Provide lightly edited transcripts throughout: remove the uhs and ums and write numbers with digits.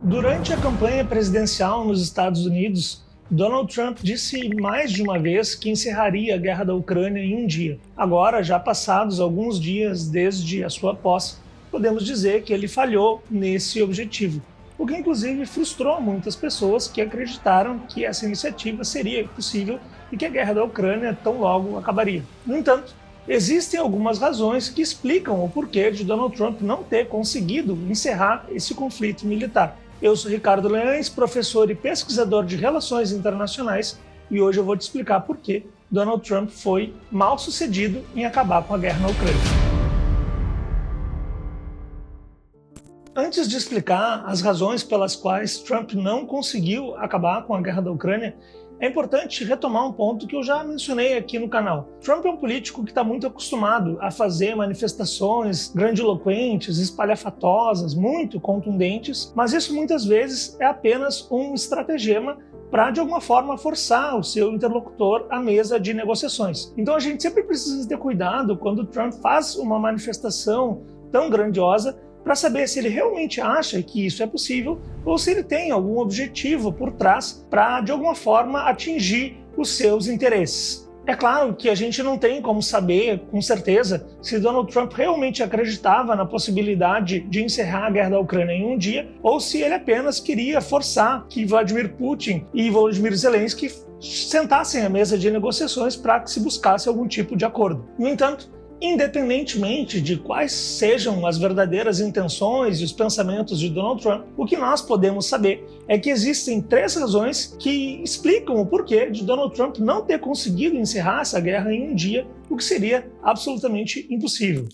Durante a campanha presidencial nos Estados Unidos, Donald Trump disse mais de uma vez que encerraria a guerra da Ucrânia em um dia. Agora, já passados alguns dias desde a sua posse, podemos dizer que ele falhou nesse objetivo, o que inclusive frustrou muitas pessoas que acreditaram que essa iniciativa seria possível e que a guerra da Ucrânia tão logo acabaria. No entanto, existem algumas razões que explicam o porquê de Donald Trump não ter conseguido encerrar esse conflito militar. Eu sou Ricardo Leães, professor e pesquisador de relações internacionais, e hoje eu vou te explicar por que Donald Trump foi mal sucedido em acabar com a guerra na Ucrânia. Antes de explicar as razões pelas quais Trump não conseguiu acabar com a guerra da Ucrânia, é importante retomar um ponto que eu já mencionei aqui no canal. Trump é um político que está muito acostumado a fazer manifestações grandiloquentes, espalhafatosas, muito contundentes, mas isso muitas vezes é apenas um estratagema para, de alguma forma, forçar o seu interlocutor à mesa de negociações. Então a gente sempre precisa ter cuidado quando Trump faz uma manifestação tão grandiosa, para saber se ele realmente acha que isso é possível ou se ele tem algum objetivo por trás para, de alguma forma, atingir os seus interesses. É claro que a gente não tem como saber com certeza se Donald Trump realmente acreditava na possibilidade de encerrar a guerra da Ucrânia em um dia ou se ele apenas queria forçar que Vladimir Putin e Volodymyr Zelensky sentassem à mesa de negociações para que se buscasse algum tipo de acordo. No entanto, independentemente de quais sejam as verdadeiras intenções e os pensamentos de Donald Trump, o que nós podemos saber é que existem três razões que explicam o porquê de Donald Trump não ter conseguido encerrar essa guerra em um dia, o que seria absolutamente impossível.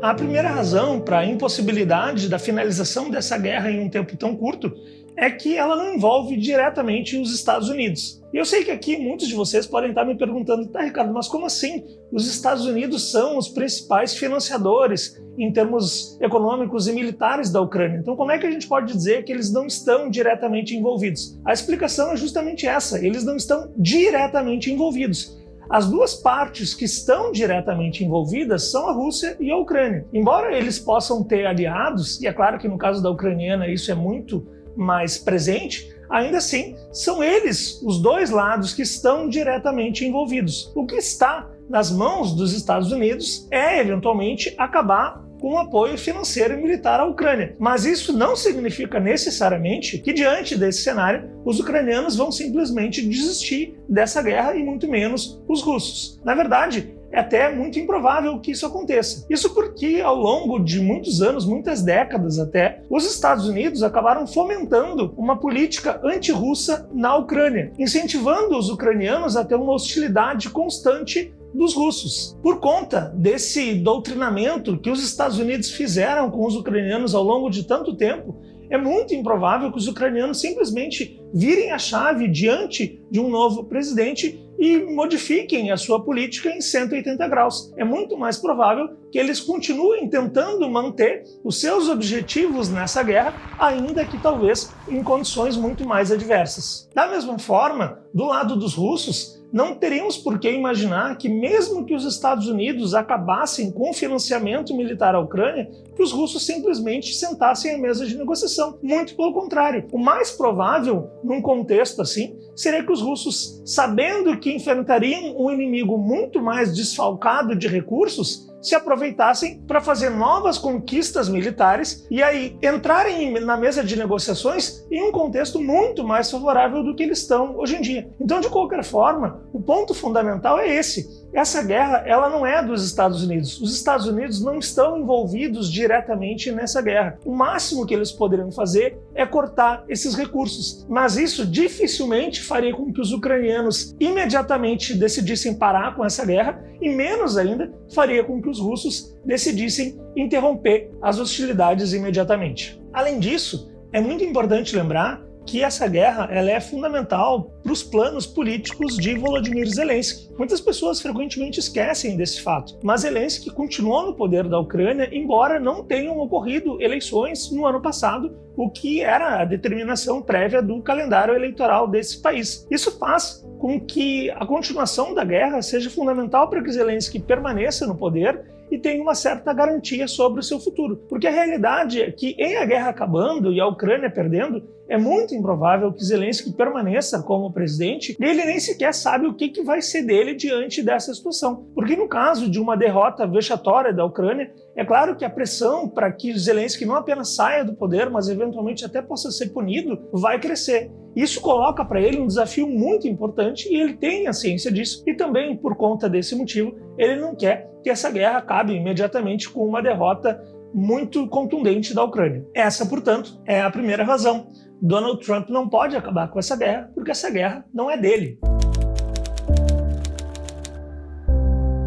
A primeira razão para a impossibilidade da finalização dessa guerra em um tempo tão curto é que ela não envolve diretamente os Estados Unidos. E eu sei que aqui muitos de vocês podem estar me perguntando, tá, Ricardo, mas como assim? Os Estados Unidos são os principais financiadores em termos econômicos e militares da Ucrânia. Então como é que a gente pode dizer que eles não estão diretamente envolvidos? A explicação é justamente essa, eles não estão diretamente envolvidos. As duas partes que estão diretamente envolvidas são a Rússia e a Ucrânia. Embora eles possam ter aliados, e é claro que no caso da ucraniana isso é muito mais presente, ainda assim são eles, os dois lados, que estão diretamente envolvidos. O que está nas mãos dos Estados Unidos é, eventualmente, acabar com o apoio financeiro e militar à Ucrânia. Mas isso não significa necessariamente que, diante desse cenário, os ucranianos vão simplesmente desistir dessa guerra e muito menos os russos. Na verdade, é até muito improvável que isso aconteça. Isso porque, ao longo de muitos anos, muitas décadas até, os Estados Unidos acabaram fomentando uma política anti-russa na Ucrânia, incentivando os ucranianos a ter uma hostilidade constante dos russos. Por conta desse doutrinamento que os Estados Unidos fizeram com os ucranianos ao longo de tanto tempo, é muito improvável que os ucranianos simplesmente virem a chave diante de um novo presidente e modifiquem a sua política em 180 graus. É muito mais provável que eles continuem tentando manter os seus objetivos nessa guerra, ainda que talvez em condições muito mais adversas. Da mesma forma, do lado dos russos, não teríamos por que imaginar que, mesmo que os Estados Unidos acabassem com o financiamento militar à Ucrânia, que os russos simplesmente sentassem à mesa de negociação. Muito pelo contrário. O mais provável, num contexto assim, seria que os russos, sabendo que enfrentariam um inimigo muito mais desfalcado de recursos, se aproveitassem para fazer novas conquistas militares e aí entrarem na mesa de negociações em um contexto muito mais favorável do que eles estão hoje em dia. Então, de qualquer forma, o ponto fundamental é esse. Essa guerra, ela não é dos Estados Unidos. Os Estados Unidos não estão envolvidos diretamente nessa guerra. O máximo que eles poderiam fazer é cortar esses recursos. Mas isso dificilmente faria com que os ucranianos imediatamente decidissem parar com essa guerra e, menos ainda, faria com que os russos decidissem interromper as hostilidades imediatamente. Além disso, é muito importante lembrar que essa guerra ela é fundamental para os planos políticos de Volodymyr Zelensky. Muitas pessoas frequentemente esquecem desse fato, mas Zelensky continuou no poder da Ucrânia, embora não tenham ocorrido eleições no ano passado, o que era a determinação prévia do calendário eleitoral desse país. Isso faz com que a continuação da guerra seja fundamental para que Zelensky permaneça no poder e tem uma certa garantia sobre o seu futuro. Porque a realidade é que, em a guerra acabando e a Ucrânia perdendo, é muito improvável que Zelensky permaneça como presidente e ele nem sequer sabe o que vai ser dele diante dessa situação. Porque no caso de uma derrota vexatória da Ucrânia, é claro que a pressão para que Zelensky não apenas saia do poder, mas eventualmente até possa ser punido, vai crescer. Isso coloca para ele um desafio muito importante e ele tem a ciência disso. E também, por conta desse motivo, ele não quer que essa guerra acabe imediatamente com uma derrota muito contundente da Ucrânia. Essa, portanto, é a primeira razão. Donald Trump não pode acabar com essa guerra, porque essa guerra não é dele.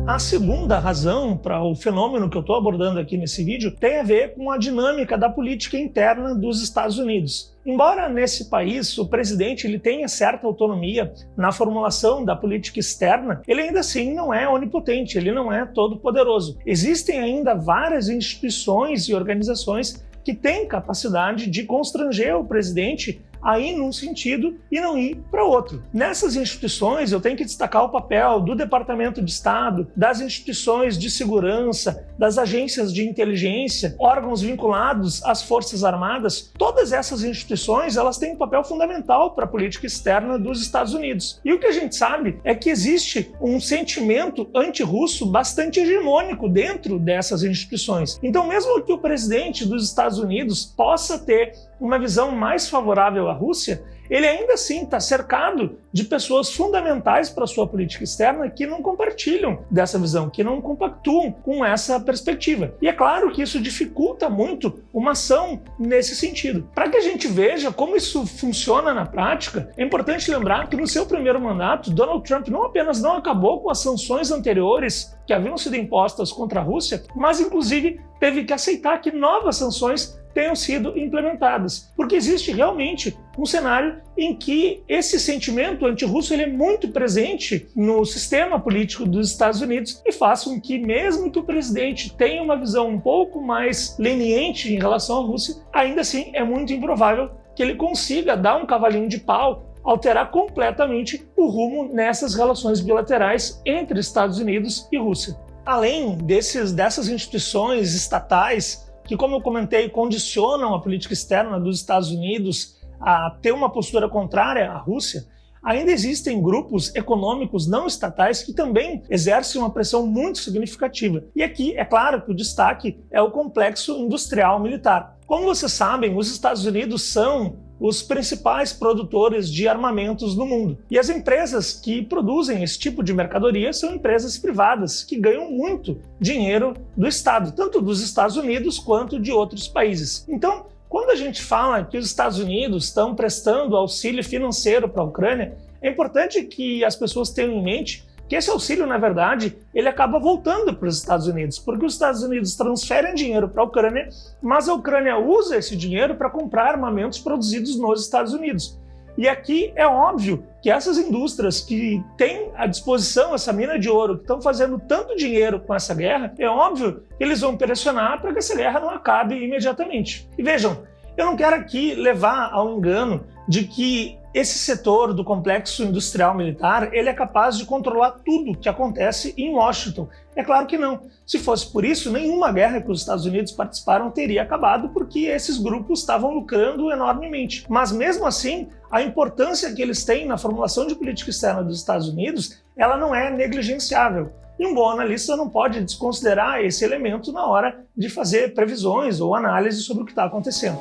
A segunda razão para o fenômeno que eu estou abordando aqui nesse vídeo tem a ver com a dinâmica da política interna dos Estados Unidos. Embora nesse país o presidente ele tenha certa autonomia na formulação da política externa, ele ainda assim não é onipotente, ele não é todo poderoso. Existem ainda várias instituições e organizações que têm capacidade de constranger o presidente a ir num sentido e não ir para outro. Nessas instituições, eu tenho que destacar o papel do Departamento de Estado, das instituições de segurança, das agências de inteligência, órgãos vinculados às Forças Armadas. Todas essas instituições, elas têm um papel fundamental para a política externa dos Estados Unidos. E o que a gente sabe é que existe um sentimento anti-russo bastante hegemônico dentro dessas instituições. Então, mesmo que o presidente dos Estados Unidos possa ter uma visão mais favorável à Rússia, ele ainda assim está cercado de pessoas fundamentais para a sua política externa que não compartilham dessa visão, que não compactuam com essa perspectiva. E é claro que isso dificulta muito uma ação nesse sentido. Para que a gente veja como isso funciona na prática, é importante lembrar que no seu primeiro mandato, Donald Trump não apenas não acabou com as sanções anteriores que haviam sido impostas contra a Rússia, mas inclusive teve que aceitar que novas sanções tenham sido implementadas, porque existe realmente um cenário em que esse sentimento antirrusso ele é muito presente no sistema político dos Estados Unidos e faz com que, mesmo que o presidente tenha uma visão um pouco mais leniente em relação à Rússia, ainda assim é muito improvável que ele consiga dar um cavalinho de pau, alterar completamente o rumo nessas relações bilaterais entre Estados Unidos e Rússia. Além dessas instituições estatais que, como eu comentei, condicionam a política externa dos Estados Unidos a ter uma postura contrária à Rússia, ainda existem grupos econômicos não estatais que também exercem uma pressão muito significativa. E aqui, é claro que o destaque é o complexo industrial militar. Como vocês sabem, os Estados Unidos são os principais produtores de armamentos no mundo. E as empresas que produzem esse tipo de mercadoria são empresas privadas, que ganham muito dinheiro do Estado, tanto dos Estados Unidos quanto de outros países. Então, quando a gente fala que os Estados Unidos estão prestando auxílio financeiro para a Ucrânia, é importante que as pessoas tenham em mente que esse auxílio, na verdade, ele acaba voltando para os Estados Unidos, porque os Estados Unidos transferem dinheiro para a Ucrânia, mas a Ucrânia usa esse dinheiro para comprar armamentos produzidos nos Estados Unidos. E aqui é óbvio que essas indústrias que têm à disposição essa mina de ouro, que estão fazendo tanto dinheiro com essa guerra, é óbvio que eles vão pressionar para que essa guerra não acabe imediatamente. E vejam, eu não quero aqui levar ao engano de que esse setor do complexo industrial militar ele é capaz de controlar tudo que acontece em Washington. É claro que não. Se fosse por isso, nenhuma guerra que os Estados Unidos participaram teria acabado, porque esses grupos estavam lucrando enormemente. Mas mesmo assim, a importância que eles têm na formulação de política externa dos Estados Unidos, ela não é negligenciável. E um bom analista não pode desconsiderar esse elemento na hora de fazer previsões ou análise sobre o que está acontecendo.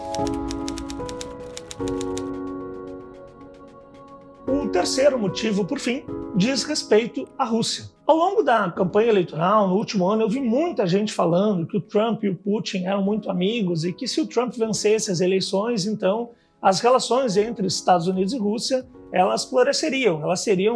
O terceiro motivo, por fim, diz respeito à Rússia. Ao longo da campanha eleitoral, no último ano, eu vi muita gente falando que o Trump e o Putin eram muito amigos e que se o Trump vencesse as eleições, então as relações entre Estados Unidos e Rússia elas floresceriam,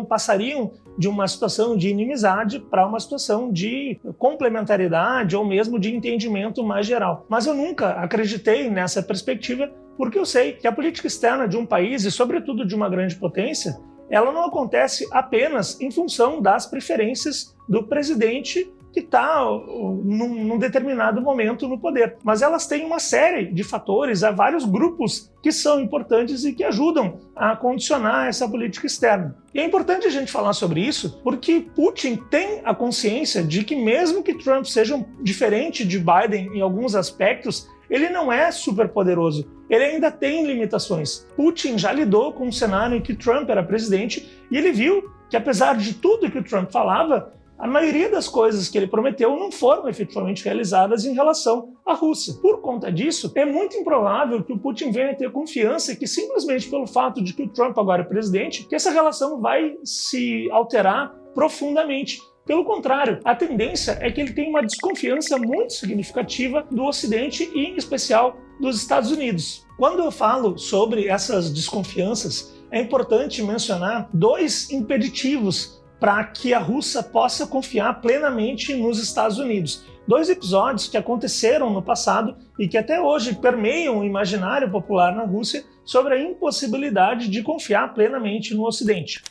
passariam de uma situação de inimizade para uma situação de complementariedade ou mesmo de entendimento mais geral. Mas eu nunca acreditei nessa perspectiva, porque eu sei que a política externa de um país, e sobretudo de uma grande potência, ela não acontece apenas em função das preferências do presidente que está num determinado momento no poder. Mas elas têm uma série de fatores, há vários grupos que são importantes e que ajudam a condicionar essa política externa. E é importante a gente falar sobre isso porque Putin tem a consciência de que mesmo que Trump seja diferente de Biden em alguns aspectos, ele não é superpoderoso, ele ainda tem limitações. Putin já lidou com um cenário em que Trump era presidente e ele viu que, apesar de tudo que o Trump falava, a maioria das coisas que ele prometeu não foram efetivamente realizadas em relação à Rússia. Por conta disso, é muito improvável que o Putin venha a ter confiança que simplesmente pelo fato de que o Trump agora é presidente, que essa relação vai se alterar profundamente. Pelo contrário, a tendência é que ele tenha uma desconfiança muito significativa do Ocidente e, em especial, dos Estados Unidos. Quando eu falo sobre essas desconfianças, é importante mencionar dois impeditivos para que a Rússia possa confiar plenamente nos Estados Unidos. Dois episódios que aconteceram no passado e que até hoje permeiam o imaginário popular na Rússia sobre a impossibilidade de confiar plenamente no Ocidente.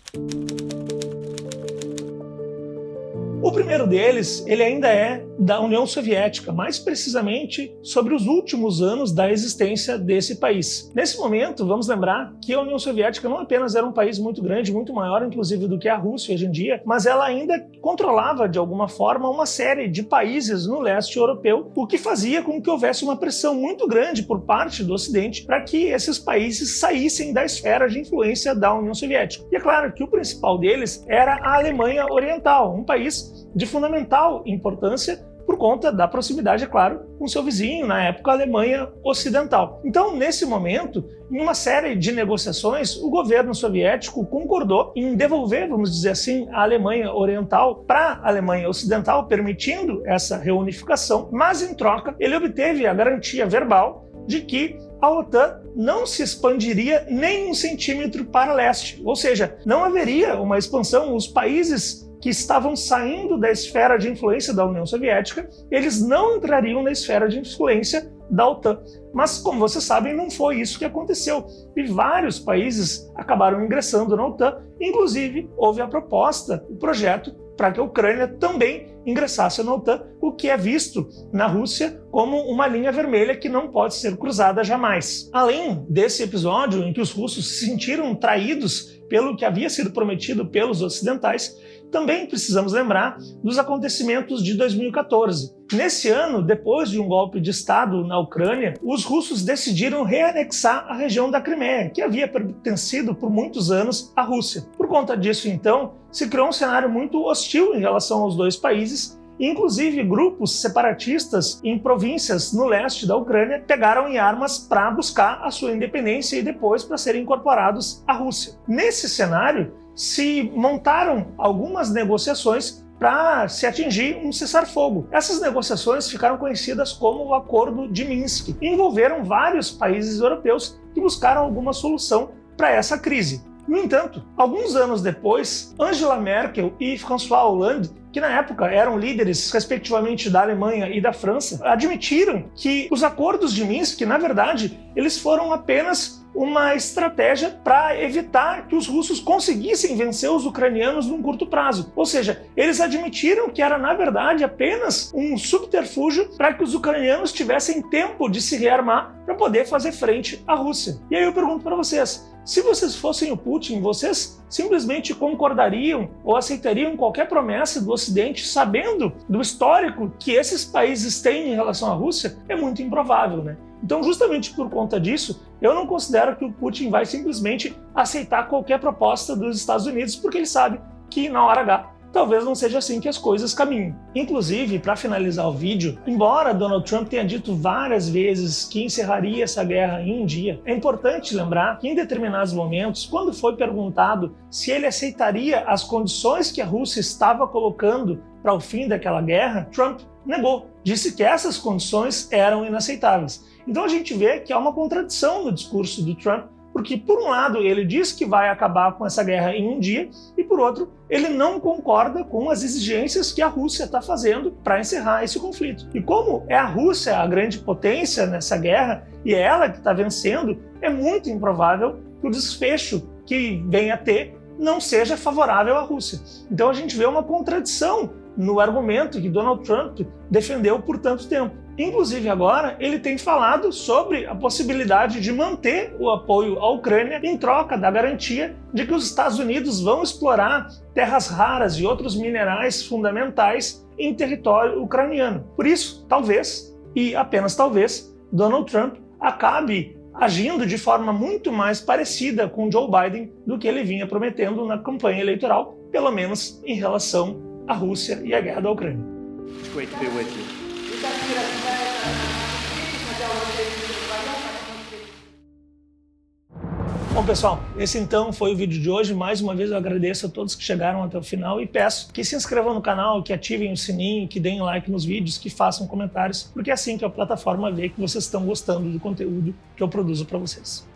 O primeiro deles, ele ainda é da União Soviética, mais precisamente sobre os últimos anos da existência desse país. Nesse momento, vamos lembrar que a União Soviética não apenas era um país muito grande, muito maior inclusive do que a Rússia hoje em dia, mas ela ainda controlava de alguma forma uma série de países no leste europeu, o que fazia com que houvesse uma pressão muito grande por parte do Ocidente para que esses países saíssem da esfera de influência da União Soviética. E é claro que o principal deles era a Alemanha Oriental, um país de fundamental importância por conta da proximidade, é claro, com seu vizinho, na época, a Alemanha Ocidental. Então, nesse momento, em uma série de negociações, o governo soviético concordou em devolver, vamos dizer assim, a Alemanha Oriental para a Alemanha Ocidental, permitindo essa reunificação, mas, em troca, ele obteve a garantia verbal de que a OTAN não se expandiria nem 1 centímetro para leste, ou seja, não haveria uma expansão. Os países que estavam saindo da esfera de influência da União Soviética, eles não entrariam na esfera de influência da OTAN. Mas, como vocês sabem, não foi isso que aconteceu. E vários países acabaram ingressando na OTAN, inclusive houve a proposta, o projeto, para que a Ucrânia também ingressasse na OTAN, o que é visto na Rússia como uma linha vermelha que não pode ser cruzada jamais. Além desse episódio em que os russos se sentiram traídos pelo que havia sido prometido pelos ocidentais, também precisamos lembrar dos acontecimentos de 2014. Nesse ano, depois de um golpe de Estado na Ucrânia, os russos decidiram reanexar a região da Crimeia, que havia pertencido por muitos anos à Rússia. Por conta disso, então, se criou um cenário muito hostil em relação aos dois países. Inclusive, grupos separatistas em províncias no leste da Ucrânia pegaram em armas para buscar a sua independência e depois para serem incorporados à Rússia. Nesse cenário, se montaram algumas negociações para se atingir um cessar-fogo. Essas negociações ficaram conhecidas como o Acordo de Minsk e envolveram vários países europeus que buscaram alguma solução para essa crise. No entanto, alguns anos depois, Angela Merkel e François Hollande, que na época eram líderes respectivamente da Alemanha e da França, admitiram que os acordos de Minsk, na verdade, eles foram apenas uma estratégia para evitar que os russos conseguissem vencer os ucranianos num curto prazo. Ou seja, eles admitiram que era, na verdade, apenas um subterfúgio para que os ucranianos tivessem tempo de se rearmar para poder fazer frente à Rússia. E aí eu pergunto para vocês, se vocês fossem o Putin, vocês simplesmente concordariam ou aceitariam qualquer promessa do Ocidente sabendo do histórico que esses países têm em relação à Rússia? É muito improvável, né? Então, justamente por conta disso, eu não considero que o Putin vai simplesmente aceitar qualquer proposta dos Estados Unidos, porque ele sabe que na hora H talvez não seja assim que as coisas caminhem. Inclusive, para finalizar o vídeo, embora Donald Trump tenha dito várias vezes que encerraria essa guerra em um dia, é importante lembrar que em determinados momentos, quando foi perguntado se ele aceitaria as condições que a Rússia estava colocando para o fim daquela guerra, Trump negou, disse que essas condições eram inaceitáveis. Então a gente vê que há uma contradição no discurso do Trump, porque por um lado ele diz que vai acabar com essa guerra em um dia e por outro ele não concorda com as exigências que a Rússia está fazendo para encerrar esse conflito. E como é a Rússia a grande potência nessa guerra e é ela que está vencendo, é muito improvável que o desfecho que venha a ter não seja favorável à Rússia. Então a gente vê uma contradição no argumento que Donald Trump defendeu por tanto tempo. Inclusive agora ele tem falado sobre a possibilidade de manter o apoio à Ucrânia em troca da garantia de que os Estados Unidos vão explorar terras raras e outros minerais fundamentais em território ucraniano. Por isso, talvez, e apenas talvez, Donald Trump acabe agindo de forma muito mais parecida com Joe Biden do que ele vinha prometendo na campanha eleitoral, pelo menos em relação à Rússia e à guerra da Ucrânia. It's great to be with you. Bom, pessoal, esse então foi o vídeo de hoje. Mais uma vez eu agradeço a todos que chegaram até o final e peço que se inscrevam no canal, que ativem o sininho, que deem like nos vídeos, que façam comentários, porque é assim que a plataforma vê que vocês estão gostando do conteúdo que eu produzo para vocês.